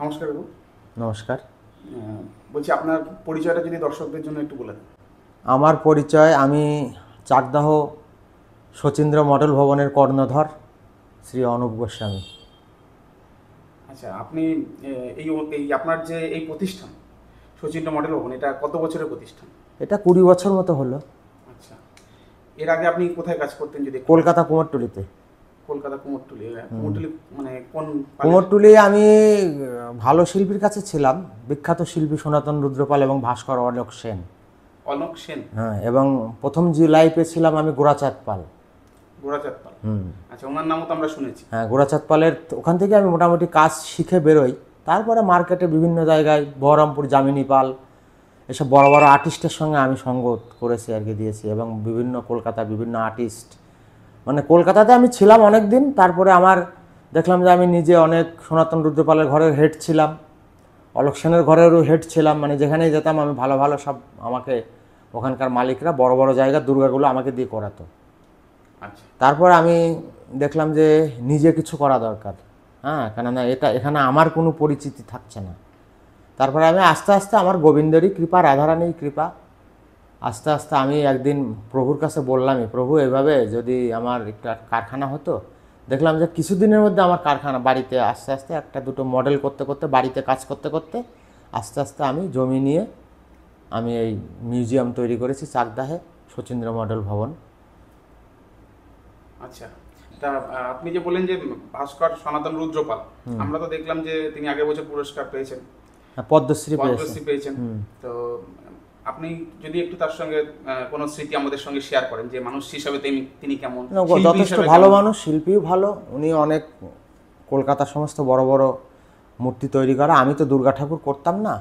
নমস্কার বাবু। নমস্কার। বলছি আপনার পরিচয়টা যদি দর্শকদের জন্য একটু বলে দেন। আমার পরিচয়, আমি চাকদাহ শচীন্দ্র মডেল ভবনের কর্ণধর শ্রী অনুপ গোস্বামী। আচ্ছা, আপনি এই এই আপনার যে এই প্রতিষ্ঠান শচীন্দ্র মডেল ভবন, এটা কত বছরের প্রতিষ্ঠান? এটা 20 বছর মতো হলো। আচ্ছা, এর আগে আপনি কোথায় কাজ করতেন যদি একটু- কলকাতা কুমোরটুলিতে। কলকাতা কুমোরটুলি। কুমোরটুলি মানে কোন কুমোরটুলি আমি ভালো শিল্পীর কাছে ছিলাম, বিখ্যাত শিল্পী সনাতন রুদ্রপাল এবং ভাস্কর অলোক সেন। অলোক সেন। হ্যাঁ, এবং প্রথম জিলাই পেয়েছিলাম আমি গোরাচাঁদ পাল। গোরাচাঁদ পাল। আচ্ছা, ওনার নামও তো আমরা শুনেছি। হ্যাঁ, গোরাচাঁদ পালের ওখান থেকে আমি মোটামুটি কাজ শিখে বেরোই। তারপরে মার্কেটে বিভিন্ন জায়গায় বহরমপুর যামিনী পাল এসব বড় বড় আর্টিস্টের সঙ্গে আমি সঙ্গ করেছি আর কি, দিয়েছি। এবং বিভিন্ন কলকাতার বিভিন্ন আর্টিস্ট, মানে কলকাতাতে আমি ছিলাম অনেক দিন। তারপরে আমার দেখলাম যে আমি নিজে অনেক সনাতন রুদ্রপালের ঘরের হেড ছিলাম, অলোক সেনের ঘরেরও হেড ছিলাম। মানে যেখানেই যেতাম আমি ভালো ভালো সব আমাকে ওখানকার মালিকরা বড় বড় জায়গার দুর্গাগুলো আমাকে দিয়ে করাতো। আচ্ছা, তারপর আমি দেখলাম যে নিজে কিছু করা দরকার। হ্যাঁ, কেননা এখানে আমার কোনো পরিচিতি থাকছে না। তারপরে আমি আস্তে আস্তে আমার গোবিন্দেরই কৃপা, রাধারানীর কৃপা, আস্তে আস্তে আমি একদিন প্রভুর কাছে বললামই, প্রভু এভাবে যদি আমার একটা কারখানা হতো। দেখলাম যে কিছুদিনের মধ্যে আমার কারখানা বাড়িতে আস্তে আস্তে একটা দুটো মডেল করতে করতে, বাড়িতে কাজ করতে করতে আস্তে আস্তে আমি জমি নিয়ে আমি এই মিউজিয়াম তৈরি করেছি চাকদাহে, শচীন্দ্র মডেল ভবন। আচ্ছা। তা আপনি যে বললেন যে ভাস্কর সনাতন রুদ্রপাল, আমরা তো দেখলাম যে তিনি আগের বছর পুরস্কার পেয়েছেন, পদ্মশ্রী পেয়েছে। পদ্মশ্রী পেয়েছেন। তো আপনি যদি একটু তার সঙ্গে কোনো স্মৃতি আমাদের সঙ্গে শেয়ার করেন, যে মানুষ হিসাবে তিনি কেমন, শিল্পী যথেষ্ট হিসাবে ভালো কেমন? মানুষ, শিল্পীও ভালো। উনি অনেক কলকাতার সমস্ত বড় বড় মূর্তি তৈরি করা। আমি তো দুর্গা ঠাকুর করতাম না,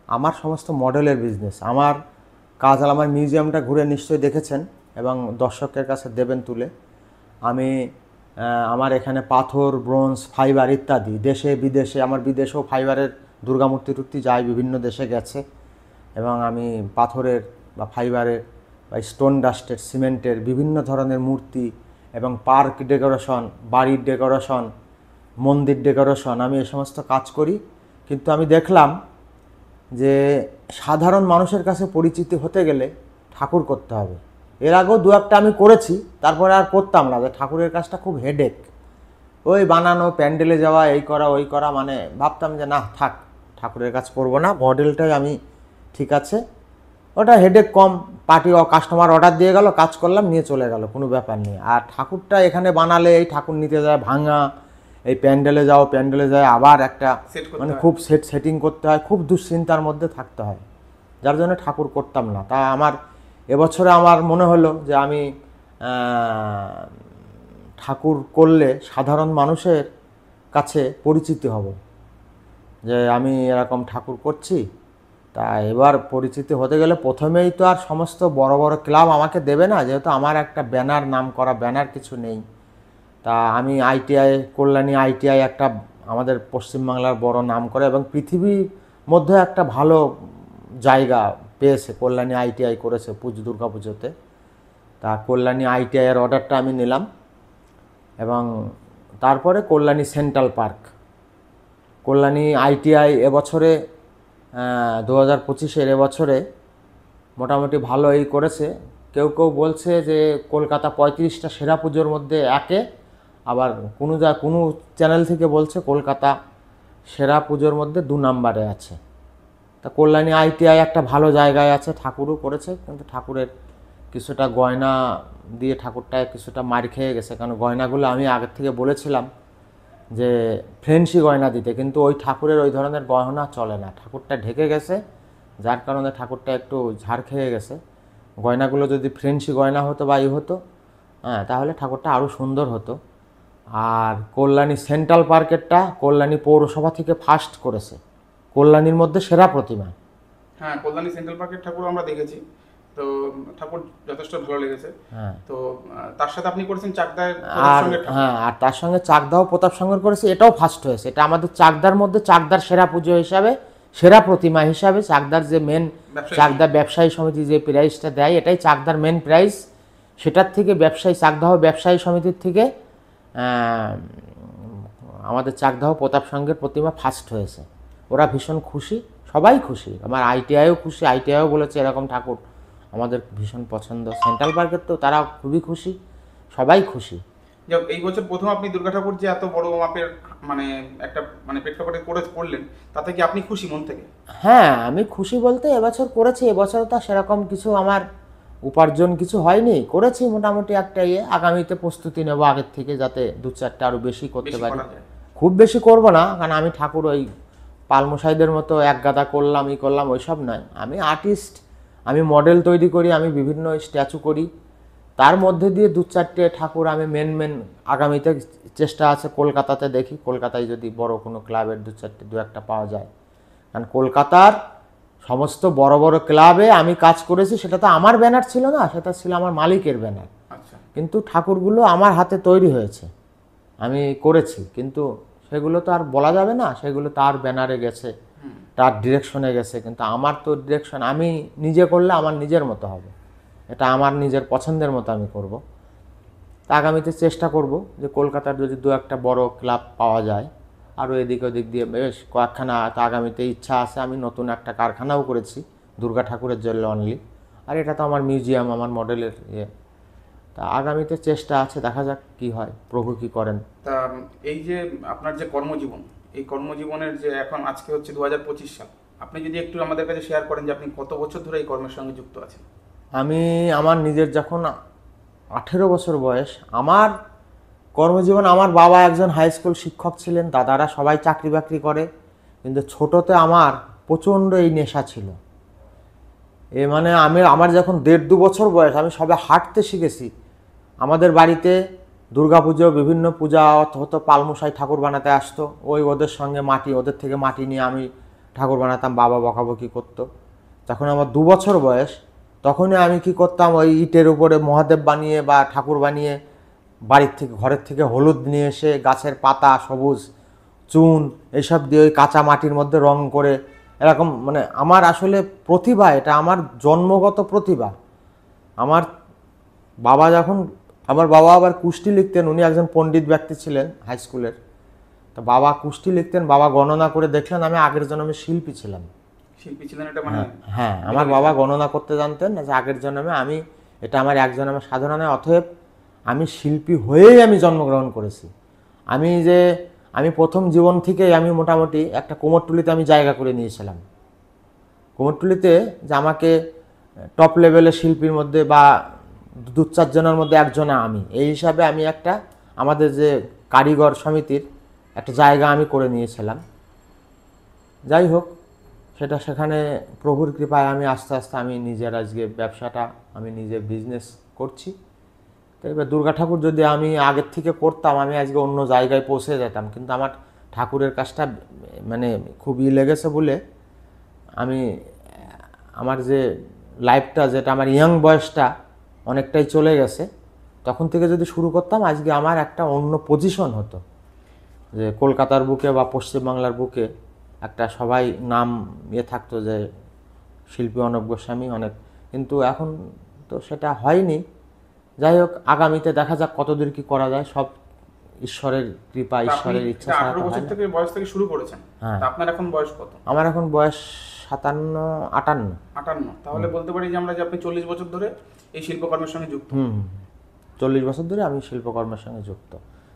আমার সমস্ত মডেলের বিজনেস। আমার কাজ হল, আমার মিউজিয়ামটা ঘুরে নিশ্চয়ই দেখেছেন এবং দর্শকের কাছে দেবেন তুলে। আমি আমার এখানে পাথর, ব্রোঞ্জ, ফাইবার ইত্যাদি দেশে বিদেশে, আমার বিদেশেও ফাইবারের দুর্গা মূর্তি টুর্তি যায়, বিভিন্ন দেশে গেছে। এবং আমি পাথরের বা ফাইবারের বা স্টোন ডাস্টের, সিমেন্টের বিভিন্ন ধরনের মূর্তি এবং পার্ক ডেকোরেশন, বাড়ির ডেকোরেশন, মন্দির ডেকোরেশন, আমি এই সমস্ত কাজ করি। কিন্তু আমি দেখলাম যে সাধারণ মানুষের কাছে পরিচিতি হতে গেলে ঠাকুর করতে হবে। এর আগেও দু একটা আমি করেছি, তারপরে আর করতাম না। যে ঠাকুরের কাজটা খুব হেডেক, ওই বানানো, প্যান্ডেলে যাওয়া, এই করা ওই করা, মানে ভাবতাম যে না থাক, ঠাকুরের কাজ করব না, মডেলটাই আমি ঠিক আছে, ওটা হেডেক কম। পার্টি কাস্টমার অর্ডার দিয়ে গেল, কাজ করলাম, নিয়ে চলে গেল, কোনো ব্যাপার নেই। আর ঠাকুরটা এখানে বানালে এই ঠাকুর নিতে যায় ভাঙা, এই প্যান্ডেলে যাও, প্যান্ডেলে যায় আবার একটা মানে খুব সেটিং করতে হয়, খুব দুশ্চিন্তার মধ্যে থাকতে হয়, যার জন্য ঠাকুর করতাম না। তা আমার এবছরে আমার মনে হলো যে আমি ঠাকুর করলে সাধারণ মানুষের কাছে পরিচিতি হব, যে আমি এরকম ঠাকুর করছি। তা এবার পরিচিতি হতে গেলে প্রথমেই তো আর সমস্ত বড় বড় ক্লাব আমাকে দেবে না, যেহেতু আমার একটা ব্যানার, নাম করা ব্যানার কিছু নেই। তা আমি আইটিআই, কল্যাণী আইটিআই একটা আমাদের পশ্চিমবাংলার বড় নাম করে এবং পৃথিবীর মধ্যে একটা ভালো জায়গা পেয়েছে, কল্যাণী আইটিআই করেছে দুর্গা পুজোতে। তা কল্যাণী আইটিআইয়ের অর্ডারটা আমি নিলাম এবং তারপরে Kalyani central park, Kalyani ITI এবছরে 2025-এর এবছরে মোটামুটি ভালো এই করেছে। কেউ কেউ বলছে যে কলকাতা 35টা সেরা পুজোর মধ্যে একে, আবার কোনো চ্যানেল থেকে বলছে কলকাতা সেরা পুজোর মধ্যে 2 নম্বরে আছে। তা কল্যাণী আইটিআই একটা ভালো জায়গায় আছে, ঠাকুরও করেছে, কিন্তু ঠাকুরের কিছুটা গয়না দিয়ে ঠাকুরটায় কিছুটা মার খেয়ে গেছে। কারণ গয়নাগুলো আমি আগের থেকে বলেছিলাম যে ফ্রেন্সি গয়না দিতে, কিন্তু ওই ঠাকুরের ওই ধরনের গয়না চলে না, ঠাকুরটা ঢেকে গেছে, যার কারণে ঠাকুরটা একটু ঝাড় খেয়ে গেছে। গয়নাগুলো যদি ফ্রেন্সি গয়না হতো বা হতো, হ্যাঁ, তাহলে ঠাকুরটা আরও সুন্দর হতো। আর কল্যাণী সেন্ট্রাল পার্কেরটা কল্যাণী পৌরসভা থেকে ফার্স্ট করেছে, কল্যাণীর মধ্যে সেরা প্রতিমা। হ্যাঁ, কল্যাণী সেন্ট্রাল পার্কের ঠাকুর আমরা দেখেছি, তো ঠাকুর যথেষ্ট ভালো লেগেছে। হ্যাঁ, তো তার সাথে আপনি করেছেন চাকদায় আর হ্যাঁ, আর তার সঙ্গে চাকদাও প্রতাপ সংগ্রহ করেছে, এটাও ফার্স্ট হয়েছে। এটা আমাদের চাকদার মধ্যে চাকদার সেরা পুজো হিসাবে, সেরা প্রতিমা হিসাবে চাকদার যে মেন চাকদা ব্যবসায়ী সমিতি যে প্রাইজটা দেয়, এটাই চাকদার মেন প্রাইজ। সেটার থেকে চাকদাহ ব্যবসায়ী সমিতির থেকে আমাদের চাকদাহ প্রতাপ সংঘের প্রতিমা ফার্স্ট হয়েছে। ওরা ভীষণ খুশি, সবাই খুশি। আমার ITIও খুশি, ITIও বলেছে এরকম ঠাকুর আমাদের ভীষণ পছন্দ। সেন্ট্রাল পার্কের তো তারা খুবই খুশি, সবাই খুশি। এই বছর প্রথম আপনি দুর্গা ঠাকুর যে এত বড় মাপের মানে একটা মানে প্রেক্ষাপটে করলেন, তাতে কি আপনি খুশি মন থেকে? হ্যাঁ, আমি খুশি বলতে এবছর করেছি। এবছর তো সেরকম কিছু আমার উপার্জন কিছু হয়নি, করেছি মোটামুটি একটা আগামীতে প্রস্তুতি নেব আগের থেকে, যাতে 2-4টা আরও বেশি করতে পারি। খুব বেশি করব না, কারণ আমি ঠাকুর ওই পালমশাইদের মতো এক গাদা করলাম করলাম ওইসব নয়। আমি আর্টিস্ট, আমি মডেল তৈরি করি, আমি বিভিন্ন স্ট্যাচু করি, তার মধ্যে দিয়ে 2-4টে ঠাকুর আমি মেন আগামীতে চেষ্টা আছে কলকাতাতে, দেখি কলকাতায় যদি বড় কোনো ক্লাবের 2-1টা পাওয়া যায়। কারণ কলকাতার সমস্ত বড় বড় ক্লাবে আমি কাজ করেছি, সেটা তো আমার ব্যানার ছিল না, সেটা ছিল আমার মালিকের ব্যানার। কিন্তু ঠাকুরগুলো আমার হাতে তৈরি হয়েছে, আমি করেছি, কিন্তু সেগুলো তো আর বলা যাবে না, সেগুলো তার ব্যানারে গেছে, তার ডিরেকশনে গেছে। কিন্তু আমার তো ডিরেকশন, আমি নিজে করলে আমার নিজের মতো হবে, এটা আমার নিজের পছন্দের মতো আমি করব। তা আগামীতে চেষ্টা করব যে কলকাতার যদি 2-1টা বড় ক্লাব পাওয়া যায়, আরও এদিক ওদিক দিয়ে বেশ কয়েকখানা, তা আগামীতে ইচ্ছা আছে। আমি নতুন একটা কারখানাও করেছি দুর্গা ঠাকুরের জন্য অনলি, আর এটা তো আমার মিউজিয়াম, আমার মডেলের তা আগামীতে চেষ্টা আছে, দেখা যাক কি হয়, প্রভু কি করেন। তা এই যে আপনার যে কর্মজীবন, এই কর্মজীবনের যে এখন আজকে হচ্ছে 2025 সাল, আপনি যদি একটু আমাদের কাছে শেয়ার করেন যে আপনি কত বছর ধরে এই কর্মের সঙ্গে যুক্ত আছেন? আমি আমার নিজের যখন 18 বছর বয়স, আমার কর্মজীবন, আমার বাবা একজন হাই স্কুল শিক্ষক ছিলেন, দাদারা সবাই চাকরি বাকরি করে, কিন্তু ছোটোতে আমার প্রচণ্ড এই নেশা ছিল। মানে আমার যখন 1.5-2 বছর বয়স, আমি সবে হাঁটতে শিখেছি। আমাদের বাড়িতে দুর্গাপুজো, বিভিন্ন পূজা হতো, পালমশাই ঠাকুর বানাতে আসতো, ওদের সঙ্গে ওদের থেকে মাটি নিয়ে আমি ঠাকুর বানাতাম, বাবা বকাবকি করতো। তখন আমার 2 বছর বয়স, তখনই আমি কি করতাম, ওই ইটের উপরে মহাদেব বানিয়ে বা ঠাকুর বানিয়ে ঘরের থেকে হলুদ নিয়ে এসে, গাছের পাতা, সবুজ চুন এইসব দিয়ে ওই কাঁচা মাটির মধ্যে রং করে, এরকম মানে আমার আসলে প্রতিভা, এটা আমার জন্মগত প্রতিভা। আমার বাবা আবার কুষ্টি লিখতেন, উনি একজন পণ্ডিত ব্যক্তি ছিলেন হাই স্কুলের। তো বাবা কুষ্টি লিখতেন, বাবা গণনা করে দেখলেন আমি আগের জন্মে শিল্পী ছিলাম। শিল্পী ছিলেন এটা মানে? হ্যাঁ, আমার বাবা গণনা করতে জানতেন, যে আগের জন্মে এটা আমার এক জন্মের সাধনা নয়, অতএব আমি শিল্পী হয়েই আমি জন্মগ্রহণ করেছি। আমি প্রথম জীবন থেকেই আমি মোটামুটি একটা কুমোরটুলিতে আমি জায়গা করে নিয়েছিলাম। কুমোরটুলিতে যে আমাকে টপ লেভেলের শিল্পীর মধ্যে বা 2-4 জনের মধ্যে একজনে আমি, এই হিসাবে আমি আমাদের যে কারিগর সমিতির একটা জায়গা আমি করে নিয়েছিলাম। যাই হোক, সেখানে প্রভুর কৃপায় আমি আস্তে আস্তে আমি নিজের আজকে ব্যবসাটা, আমি নিজে বিজনেস করছি। তো এবার দুর্গা ঠাকুর যদি আমি আগের থেকে করতাম, আমি আজকে অন্য জায়গায় পৌঁছে যেতাম, কিন্তু আমার ঠাকুরের কাজটা মানে খুবই লেগেছে বলে আমার যে লাইফটা, যেটা আমার ইয়াং বয়সটা অনেকটাই চলে গেছে, তখন থেকে যদি শুরু করতাম আজকে আমার একটা অন্য পজিশন হতো, যে কলকাতার বুকে বা পশ্চিমবাংলার বুকে একটা সবাই নাম থাকতো যে শিল্পী অর্ণব গোস্বামী অনেক, কিন্তু এখন তো সেটা হয়নি। যাই হোক, আগামীতে দেখা যাক কতদূর কি করা যায়, সব ঈশ্বরের কৃপা, ঈশ্বরের ইচ্ছা। 18 বছর থেকে বয়স থেকে শুরু করেছেন, আপনার এখন বয়স কত? আমার এখন বয়স 57-58। তাহলে বলতে পারি যে আমরা যে আপনি 40 বছর ধরে এই শিল্পকর্মের সঙ্গে যুক্ত। 40 বছর ধরে আমি শিল্পকর্মের সঙ্গে যুক্ত।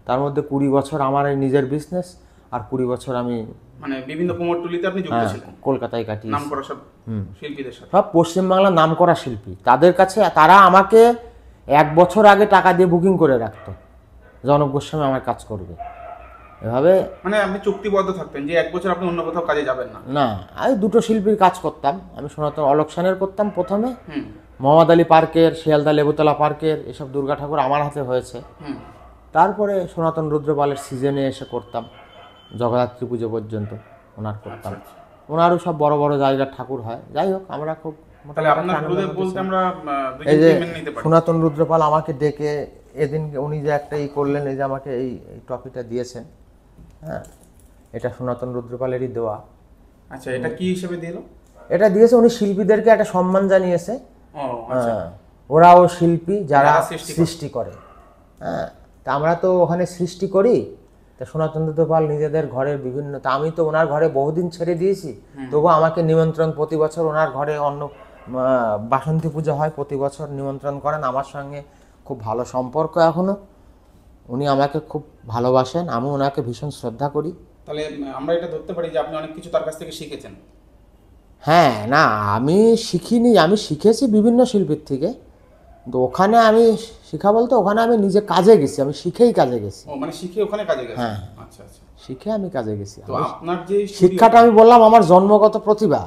তার মধ্যে 20 বছর আমার এই নিজের বিজনেস, আর 20 বছর আমি মানে বিভিন্ন কুমোরটুলিতে আপনি যুক্ত ছিলেন, কলকাতায় কাটিয়েছি নামকরা সব শিল্পীদের সাথে, সব পশ্চিমবাংলার নামকরা শিল্পী। তাদের কাছে তারা আমাকে 1 বছর আগে টাকা দিয়ে বুকিং করে রাখতো, অর্ণব গোস্বামী আমার কাজ করবে, এভাবে। মানে আপনি চুক্তিবদ্ধ থাকতেন যে 1 বছর আপনি অন্য কোথাও কাজে যাবেন না? না, আমি 2টো শিল্পীর কাজ করতাম। আমি সনাতন অলোক সেনের করতাম প্রথমে, মোহাম্মদ আলী পার্কের, শিয়ালদা লেবুতলা পার্কের এসব দুর্গা ঠাকুর আমার হাতে হয়েছে। তারপরে সনাতন রুদ্রপালের সিজনে এসে করতাম, জগদ্ধাত্রী পুজো পর্যন্ত ওনার করতাম। ওনারও সব বড় বড় জায়গার ঠাকুর হয়। যাই হোক, আমরা খুব এই যে সনাতন রুদ্রপাল আমাকে ডেকে এদিন উনি যে একটা করলেন, এই যে আমাকে এই ট্রফিটা দিয়েছেন, হ্যাঁ, এটা সনাতন রুদ্রপালেরই দেওয়া। আচ্ছা, এটা কি হিসেবে দিল? এটা দিয়েছে উনি শিল্পীদেরকে একটা সম্মান জানিয়েছে। ওরাও শিল্পী যারা সৃষ্টি করে, হ্যাঁ, তা আমরা তো ওখানে সৃষ্টি করি, তা সনাতন দত্ত পাল নিজেদের ঘরের বিভিন্ন, তা আমি তো ওনার ঘরে বহুদিন ছেড়ে দিয়েছি, তবু আমাকে নিমন্ত্রণ প্রতি বছর ওনার ঘরে বাসন্তী পুজো হয়, প্রতি বছর নিমন্ত্রণ করেন। আমার সঙ্গে খুব ভালো সম্পর্ক এখনো, উনি আমাকে খুব ভালোবাসেন, আমি ওনাকে ভীষণ শ্রদ্ধা করি। তাহলে আমরা এটা ধরতে পারি যে আপনি অনেক কিছু তার কাছ থেকে শিখেছেন। হ্যাঁ, না আমি শিখিনি, আমি শিখেছি বিভিন্ন শিল্পীর থেকে, কিন্তু ওখানে আমি শিখা বলতে ওখানে আমি নিজে কাজে গেছি, আমি শিখেই কাজে গেছি। ও মানে শিখে ওখানে কাজে গেছেন। হ্যাঁ। আচ্ছা আচ্ছা। শিখে আমি কাজে গেছি। তো আপনার যে শিক্ষাটা আমি বললাম আমার জন্মগত প্রতিভা,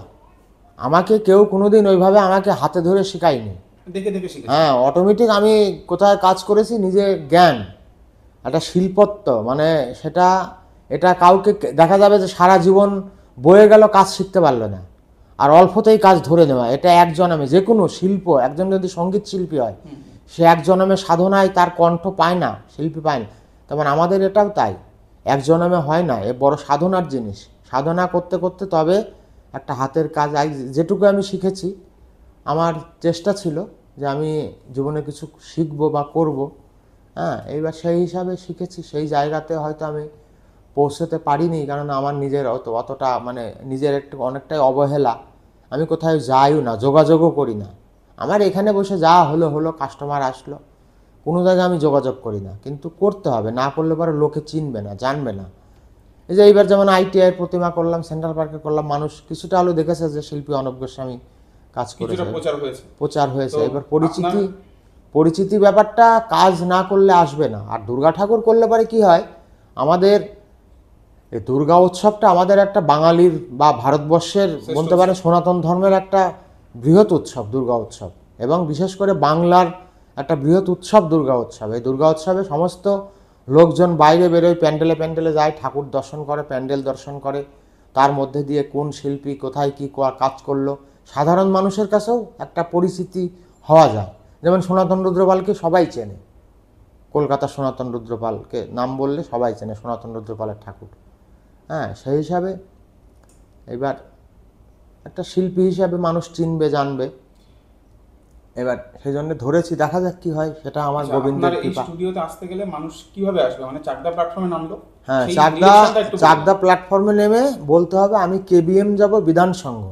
আমাকে কেউ কোনোদিন ওইভাবে আমাকে হাতে ধরে শেখায়নি। দেখে দেখে শিখেছেন। হ্যাঁ, অটোমেটিক আমি কোথায় কাজ করেছি নিজে জ্ঞান, একটা শিল্পত্ব, মানে সেটা এটা কাউকে দেখা যাবে যে সারা জীবন বয়ে গেল কাজ শিখতে পারলো না, আর অল্পতেই কাজ ধরে নেওয়া, এটা এক জন্মে যে কোনো শিল্প, একজন যদি সঙ্গীত শিল্পী হয় সে এক জন্মে সাধনায় তার কণ্ঠ পায় না, শিল্পী পায় না, তেমন আমাদের এটাও তাই, এক জন্মে হয় না, এ বড় সাধনার জিনিস, সাধনা করতে করতে তবে একটা হাতের কাজ। যেটুকু আমি শিখেছি, আমার চেষ্টা ছিল যে আমি জীবনে কিছু শিখবো বা করব, হ্যাঁ, এইবার সেই হিসাবে শিখেছি। সেই জায়গাতে হয়তো আমি পৌঁছতে পারিনি, কারণ আমার নিজের অতটা মানে নিজের একটু অনেকটাই অবহেলা, আমি কোথাও যাইও না, যোগাযোগও করি না, আমার এখানে বসে যা হলো হলো, কাস্টমার আসলো, কোনো জায়গায় আমি যোগাযোগ করি না, কিন্তু করতে হবে, না করলে পরে লোকে চিনবে না, জানবে না। এই যে এইবার যেমন ITIয়ের প্রতিমা করলাম, সেন্ট্রাল পার্কে করলাম, মানুষ কিছুটা হলেও দেখেছে যে শিল্পী অনব গোস্বামী কাজ করেছে, প্রচার হয়েছে। এবার পরিচিতি ব্যাপারটা কাজ না করলে আসবে না। আর দুর্গা ঠাকুর করলে পরে কি হয়, আমাদের এই দুর্গা উৎসবটা আমাদের একটা বাঙালির বা ভারতবর্ষের বলতে পারে সনাতন ধর্মের একটা বৃহৎ উৎসব দুর্গা উৎসব, এবং বিশেষ করে বাংলার একটা বৃহৎ উৎসব দুর্গা উৎসব। এই দুর্গা উৎসবে সমস্ত লোকজন বাইরে বেরোয়, প্যান্ডেলে প্যান্ডেলে যায়, ঠাকুর দর্শন করে, প্যান্ডেল দর্শন করে, তার মধ্যে দিয়ে কোন শিল্পী কোথায় কী কাজ করলো সাধারণ মানুষের কাছেও একটা পরিচিতি হওয়া যায়। যেমন সনাতন রুদ্রপালকে সবাই চেনে, কলকাতার সনাতন রুদ্রপালকে নাম বললে সবাই চেনে, সনাতন রুদ্রপালের ঠাকুর। হ্যাঁ, সেই হিসাবে এবার একটা শিল্পী হিসাবে মানুষ চিনবে, জানবে, এবার সেই জন্য ধরেছি, দেখা যাক কি হয়, সেটা আমার গোবিন্দের কৃপা। স্টুডিওতে আসতে গেলে মানুষ কিভাবে আসবে, মানে চাকদা প্ল্যাটফর্মে নামলো? হ্যাঁ, চাকদা প্ল্যাটফর্মে নেমে বলতে হবে আমি KBM যাব বিধান সংঘ,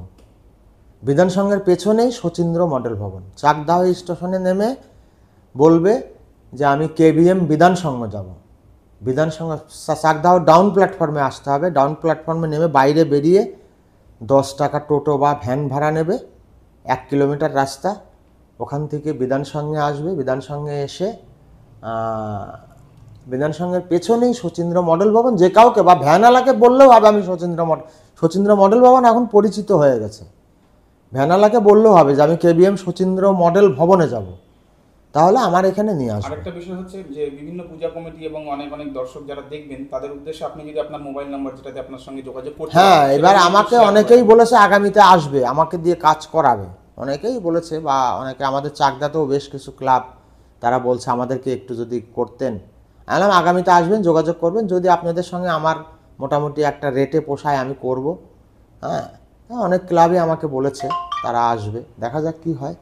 বিধান সংঘের পেছনেই শচীন্দ্র মডেল ভবন। চাকদা স্টেশনে নেমে বলবে যে আমি KBM বিধান সংঘ যাব, বিধান সংঘ চাকদাহ ডাউন প্ল্যাটফর্মে আসতে হবে। ডাউন প্ল্যাটফর্মে নেমে বাইরে বেরিয়ে 10 টাকা টোটো বা ভ্যান ভাড়া নেবে, 1 কিলোমিটার রাস্তা, ওখান থেকে বিধান সংঘে আসবে। বিধান সংঘে এসে বিধান সংঘের পেছনেই শচীন্দ্র মডেল ভবন, যে কাউকে বা ভ্যানওয়ালাকে বললেও হবে আমি শচীন্দ্র মডেল ভবন এখন পরিচিত হয়ে গেছে, ভ্যানওয়ালাকে বললেও হবে যে আমি KBM শচীন্দ্র মডেল ভবনে যাব, তাহলে আমার এখানে নিয়ে আসবে। আরেকটা বিষয় হচ্ছে যে বিভিন্ন পূজা কমিটি এবং অনেক অনেক দর্শক যারা দেখবেন তাদের উদ্দেশ্যে আপনি যদি আপনার মোবাইল নাম্বার, যেটাতে আপনার সঙ্গে যোগাযোগ করতে, হ্যাঁ, এবার আমাকে অনেকেই বলেছে আগামীতে আসবে, আমাকে দিয়ে কাজ করাবে, অনেকেই বলেছে, বা অনেকে আমাদের চাকদাতেও বেশ কিছু ক্লাব তারা বলছে আমাদেরকে একটু যদি করতেন, বললাম আগামীতে আসবেন, যোগাযোগ করবেন, যদি আপনাদের সঙ্গে আমার মোটামুটি একটা রেটে পোষায় আমি করব। হ্যাঁ, অনেক ক্লাবই আমাকে বলেছে তারা আসবে, দেখা যাক কি হয়।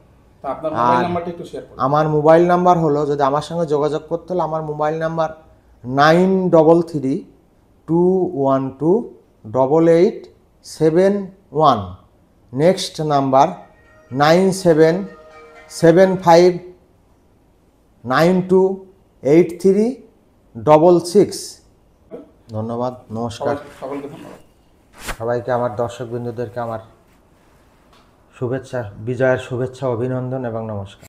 আপনার মোবাইল নাম্বারটা একটু শেয়ার করুন। আমার মোবাইল নাম্বার হলো, যদি আমার সঙ্গে যোগাযোগ করতে হলে আমার মোবাইল নাম্বার 9332128871, নেক্সট নাম্বার 9775928366। ধন্যবাদ, নমস্কার। সকলকে ধন্যবাদ। সবাইকে, আমার দর্শকবৃন্দদেরকে আমার শুভেচ্ছা, বিজয়ের শুভেচ্ছা, অভিনন্দন এবং নমস্কার।